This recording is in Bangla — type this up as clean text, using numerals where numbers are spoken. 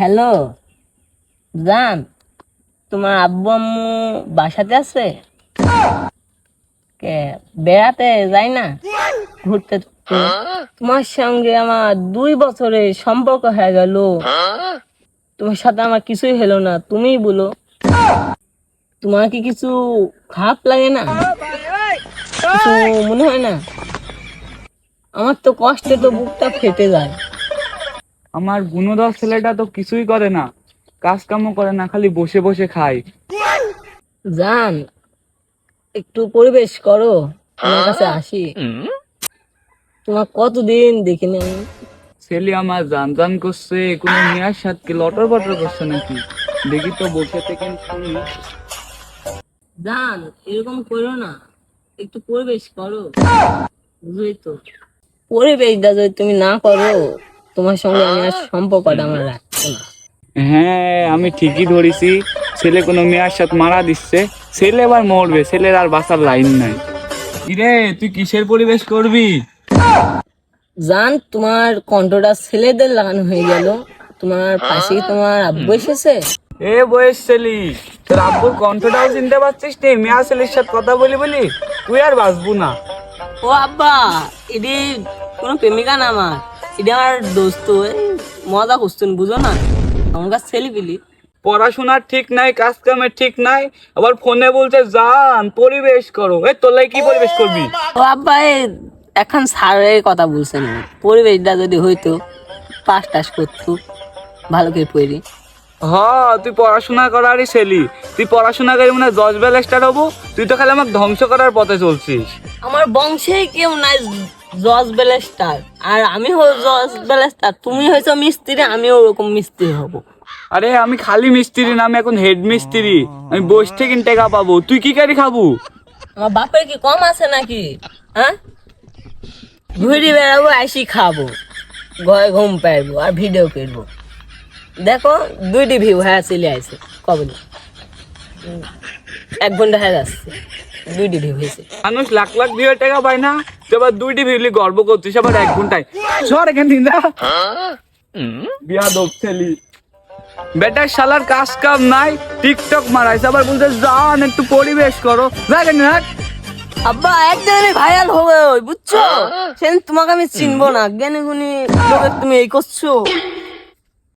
হ্যালো জান, তোমার আব্বু আম্মু বাসাতে আছে? কে বেড়াতে যাই না ঘুরতে টুরতে? তোমার সঙ্গে আমার 2 বছরের সম্পর্ক হয়ে গেল, তোমার সাথে আমার কিছুই হলো না। তুমিই বলো, তোমার কি কিছু খারাপ লাগে না? কিছু মনে হয় না? আমার তো কষ্টে তো বুকটা ফেটে যায়। আমার গুণধর ছেলেটা তো কিছুই করে না, কাজ কামও করে না, খালি বসে বসে খায়। জান, একটু পরিবেশ করো, আমার কাছে আসি। তোমার কতদিন দেখিনি আমি। ছেলে আমার জান জান করছে, কোনো মেয়ের সাথে লটর বটর করছে নাকি? দেখি তো, বসে থেকে শুনি। জান, এরকম করো না, একটু পরিবেশ করো। বুঝলি তো, পরিবেশটা যদি তুমি না করো, তোমার সঙ্গে আমি আর সম্পর্কটা আমার রাখবো না। হ্যাঁ, আমি ঠিকই ধরেছি। ছেলে কোনো মেয়ের সাথে মারা দিচ্ছে, ছেলে এবার মরবে, ছেলের আর বাঁচার লাইন নাই। কিরে, তুই কিসের পরিবেশ করবি? জান, তোমার কণ্ঠটা ছেলেদের লাগানো হয়ে গেল। তোমার পাশে কি তোমার আব্বু এসেছে? এ বয়স ছেলি, তোর আব্বুর কণ্ঠটাও চিনতে পারছিস নি? মেয়া ছেলের সাথে কথা বলি বলি তুই আর বাঁচবো না। ও আব্বা, এটি কোনো প্রেমিকা না আমার, এটি আমার দোস্ত। এই মজা করছেন, বুঝো না? আমার কাছে ছেলে পিলি। পড়াশোনার ঠিক নাই, কাজ কামের ঠিক নাই, আবার ফোনে বলছে জান পরিবেশ করো। এ তোলাই কি পরিবেশ করবি? ও আব্বা, এখন স্যারের কথা বলছেন, পরিবেশটা যদি হইতো, পাস টাস করতো ভালো করে পড়ি। হ, তুই পড়াশোনা করারই ছেলি, তুই পড়াশোনা করে মনে হয় জজ ব্যালেস্টার হবো। তুই তো খালি আমাকে ধ্বংস করার পথে চলছিস। আমার বংশে কেউ নাই জজ বেলেস্টার, আর আমি হই জজ বেলেস্টার। তুমি হয়েছো মিস্ত্রি, আমিও ওরকম মিস্ত্রি হব। আরে আমি খালি মিস্ত্রি না, আমি এখন হেড মিস্ত্রি। আমি বস থেকে টাকা পাবো, তুই কি কারি খাবো? আমার বাপের কি কম আছে নাকি? হ্যাঁ, ঘুরে বেড়াবো, আইসি খাবো, ঘরে ঘুম পাইবো আর ভিডিও করবো। দেখো 2টি ভিউ হ্যাঁ চলে আসছে কবে, 1 ঘন্টা হয়ে যাচ্ছে, 2টি ভিউ হয়েছে। মানুষ লাখ লাখ ভিউ টাকা পায় না, তুই আবার 2টি ভিউলি গর্ব করছিস, আবার 1 ঘন্টায়। সর এখান থেকে যা, বিয়া দোপ ছেলি। বেটার শালার কাজ কাম নাই, টিকটক মারাইছে, আবার বলছে জান একটু পরিবেশ করো। যা কেন হাট। আব্বা, একদিন আমি ভাইরাল হবে, বুঝছো? সেদিন তোমাকে আমি চিনবো না, জ্ঞানী গুণী লোকের তুমি এই করছো।